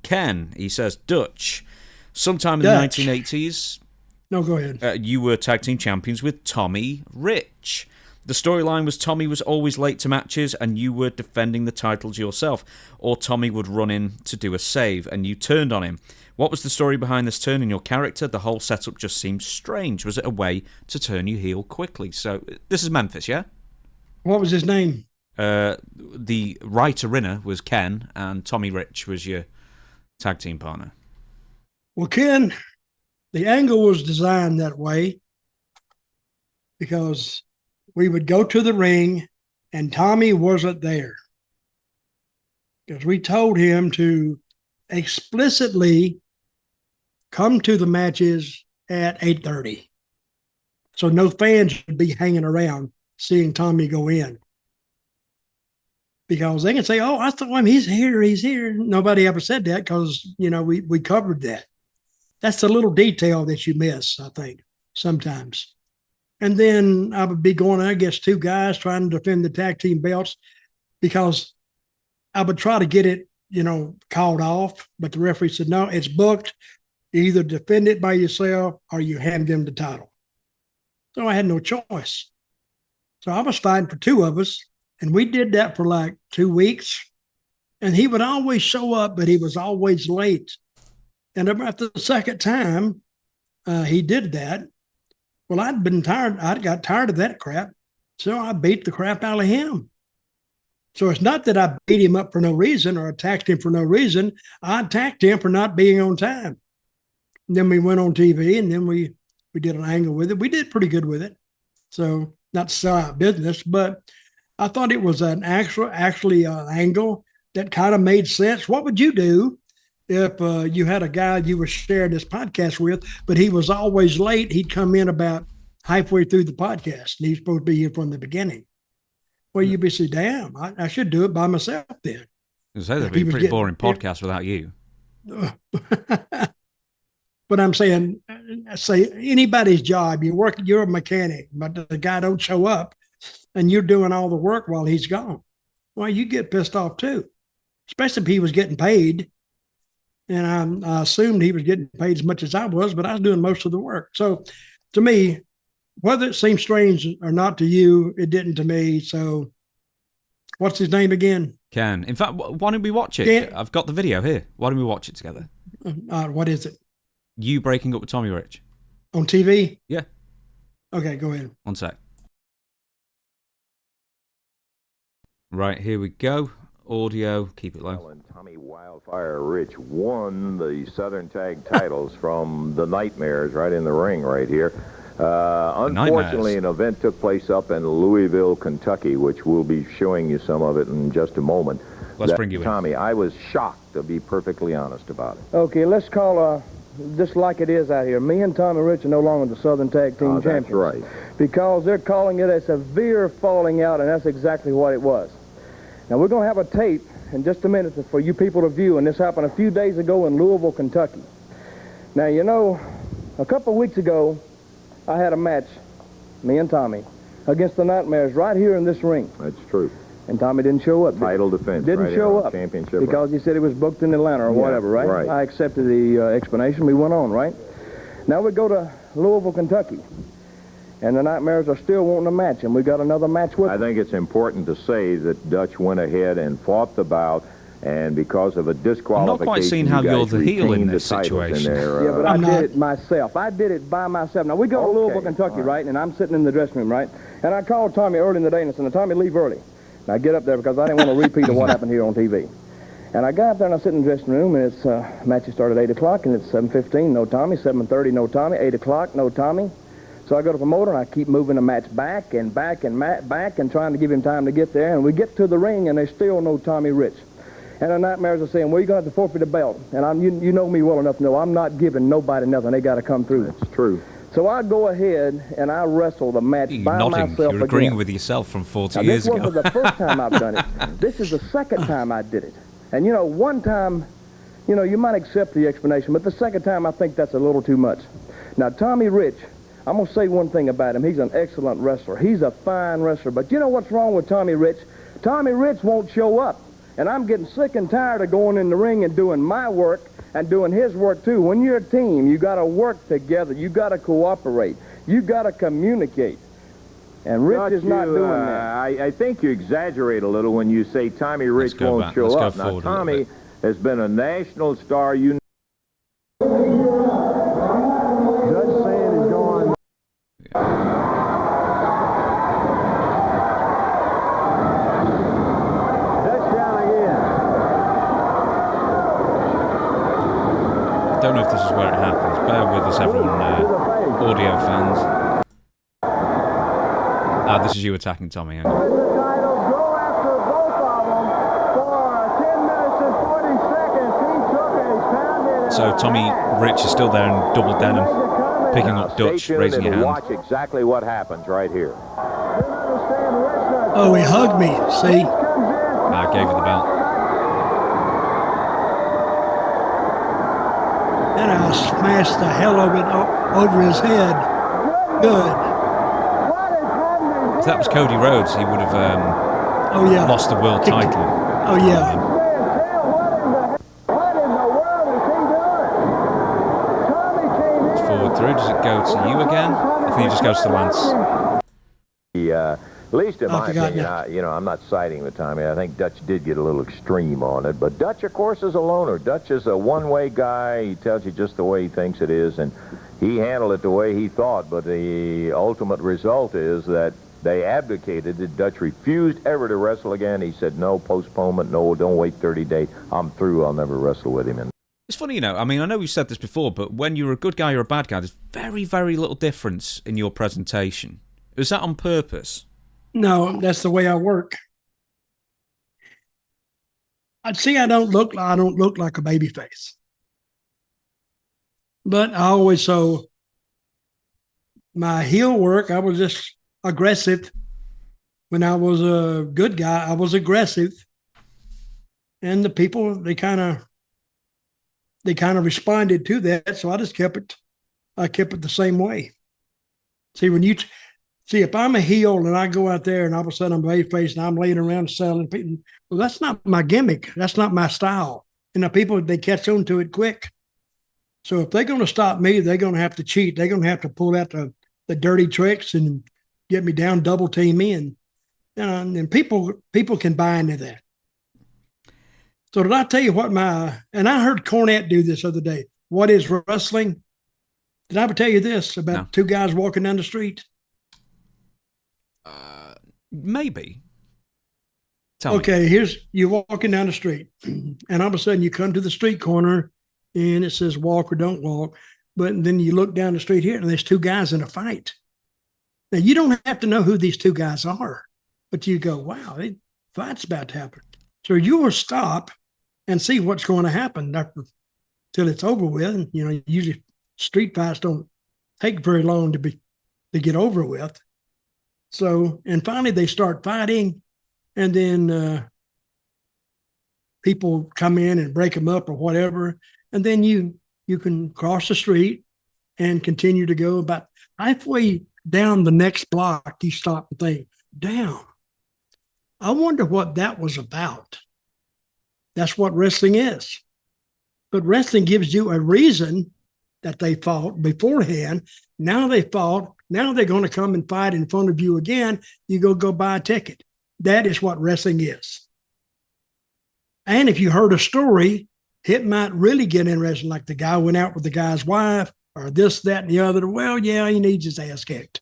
Ken, he says, Dutch, sometime in the 1980s... No, go ahead. You were tag team champions with Tommy Rich. The storyline was Tommy was always late to matches and you were defending the titles yourself, or Tommy would run in to do a save and you turned on him. What was the story behind this turn in your character? The whole setup just seemed strange. Was it a way to turn you heel quickly? So this is Memphis, yeah? What was his name? The writer-inner was Ken and Tommy Rich was your tag team partner. Well, Ken, the angle was designed that way because we would go to the ring and Tommy wasn't there. Because we told him to explicitly come to the matches at 8:30. So no fans would be hanging around seeing Tommy go in. Because they can say, oh, I thought he's here. Nobody ever said that because, we covered that. That's the little detail that you miss, I think, sometimes. And then I would be going against two guys trying to defend the tag team belts because I would try to get it, called off. But the referee said, no, it's booked. You either defend it by yourself or you hand them the title. So I had no choice. So I was fighting for two of us. And we did that for like 2 weeks. And he would always show up, but he was always late. And about the second time he did that, well, I'd been tired. I got tired of that crap. So I beat the crap out of him. So it's not that I beat him up for no reason or attacked him for no reason. I attacked him for not being on time. And then we went on TV and then we did an angle with it. We did pretty good with it. So not to sell out business, but I thought it was an actually an angle that kind of made sense. What would you do if you had a guy you were sharing this podcast with, but he was always late? He'd come in about halfway through the podcast, and he's supposed to be here from the beginning. Well, you'd be saying, damn, I should do it by myself then. I was saying that'd be a pretty boring podcast without you. But I'm saying, say anybody's job, you're a mechanic, but the guy don't show up and you're doing all the work while he's gone. Well, you get pissed off too, especially if he was getting paid. And I assumed he was getting paid as much as I was, but I was doing most of the work. So to me, whether it seems strange or not to you, it didn't to me. So what's his name again? Ken. In fact, why don't we watch it? Ken. I've got the video here. Why don't we watch it together? What is it? You breaking up with Tommy Rich. On TV? Yeah. Okay, go ahead. One sec. Right, here we go. Audio, keep it low. And Tommy Wildfire Rich won the Southern Tag titles from the Nightmares right in the ring right here. Unfortunately, an event took place up in Louisville, Kentucky, which we'll be showing you some of it in just a moment. Let's bring you in. Tommy, I was shocked, to be perfectly honest about it. Okay, let's call just like it is out here. Me and Tommy Rich are no longer the Southern Tag Team Champions. That's right. Because they're calling it a severe falling out, and that's exactly what it was. Now, we're going to have a tape in just a minute for you people to view, and this happened a few days ago in Louisville, Kentucky. Now, a couple of weeks ago, I had a match, me and Tommy, against the Nightmares right here in this ring. That's true. And Tommy didn't show up. Title defense. Didn't show up. Championship. Because he said he was booked in Atlanta or whatever, right? Right. I accepted the explanation. We went on, right? Now we go to Louisville, Kentucky. And the Nightmares are still wanting a match, and we got another match with them. I think it's important to say that Dutch went ahead and fought the bout, and because of a disqualification, I'm not quite seeing how you're the heel in this situation. Yeah, but I did it myself. I did it by myself. Now, we go to Louisville, Kentucky, right? And I'm sitting in the dressing room, right? And I called Tommy early in the day, and I said, Tommy, leave early. And I get up there because I didn't want to repeat of what happened here on TV. And I got up there, and I sit in the dressing room, and it's matches start at 8 o'clock, and it's 7:15, no Tommy, 7:30, no Tommy, 8 o'clock, no Tommy. So I go to the promoter, and I keep moving the match back and back and back and trying to give him time to get there. And we get to the ring, and there's still no Tommy Rich. And the Nightmares are saying, well, you're going to have to forfeit the belt. And you know me well enough to know I'm not giving nobody nothing. They got to come through. That's true. So I go ahead, and I wrestle the match by myself again. You're agreeing with yourself from 40 years ago. This wasn't the first time I've done it. This is the second time I did it. And, one time, you might accept the explanation, but the second time I think that's a little too much. Now, Tommy Rich, I'm going to say one thing about him. He's an excellent wrestler. He's a fine wrestler. But you know what's wrong with Tommy Rich? Tommy Rich won't show up. And I'm getting sick and tired of going in the ring and doing my work and doing his work too. When you're a team, you got to work together. You got to cooperate. You got to communicate. And Rich is not doing that. I think you exaggerate a little when you say Tommy Rich won't show up. Now, Tommy has been a national star. You Dutch saying he's going. Touchdown again. I don't know if this is where it happens. Bear with us, everyone, audio fans. This is you attacking Tommy. Hang on. Go after both of them for 10 minutes and 40 seconds. He took a pounded. So Tommy Rich is still there in double denim, picking up Dutch, raising your hand. Watch exactly what happens right here. Oh, he hugged me. See? I gave you the belt. And I smashed the hell of it over his head. Good. If that was Cody Rhodes, he would have lost the world title. Oh, yeah. It's forward through. Does it go to you again? I think it just goes to Lance. At least in my opinion, I'm not siding with Tommy. I think Dutch did get a little extreme on it. But Dutch, of course, is a loner. Dutch is a one-way guy. He tells you just the way he thinks it is. And he handled it the way he thought. But the ultimate result is that they abdicated it. Dutch refused ever to wrestle again. He said, no, postponement, no, don't wait 30 days. I'm through. I'll never wrestle with him. It's funny, I mean, I know we've said this before, but when you're a good guy or a bad guy, there's very, very little difference in your presentation. Is that on purpose? No, that's the way I work. I'd see I don't look like a baby face. But I always my heel work, I was just aggressive. When I was a good guy, I was aggressive. And the people, they kind of responded to that. So I just kept it the same way. See, if I'm a heel and I go out there and all of a sudden I'm babyface and I'm laying around selling people, well, that's not my gimmick. That's not my style. And the people, they catch on to it quick. So if they're going to stop me, they're going to have to cheat. They're going to have to pull out the dirty tricks and get me down, double team me, and people can buy into that. So did I tell you what and I heard Cornette do this other day. What is wrestling? Did I ever tell you this about two guys walking down the street? Maybe. Tell me. You're walking down the street, and all of a sudden you come to the street corner, and it says walk or don't walk. But then you look down the street here, and there's two guys in a fight. Now, you don't have to know who these two guys are, but you go, wow, fight's about to happen. So you will stop and see what's going to happen till it's over with. And, usually street fights don't take very long to get over with. So, and finally they start fighting, and then people come in and break them up or whatever. And then you can cross the street and continue to go about halfway down the next block. You stop and think, damn, I wonder what that was about. That's what wrestling is. But wrestling gives you a reason that they fought beforehand. Now they fought. Now they're going to come and fight in front of you again. You go buy a ticket. That is what wrestling is. And if you heard a story, it might really get interesting, like the guy went out with the guy's wife or this, that, and the other. Well, yeah, he needs his ass kicked.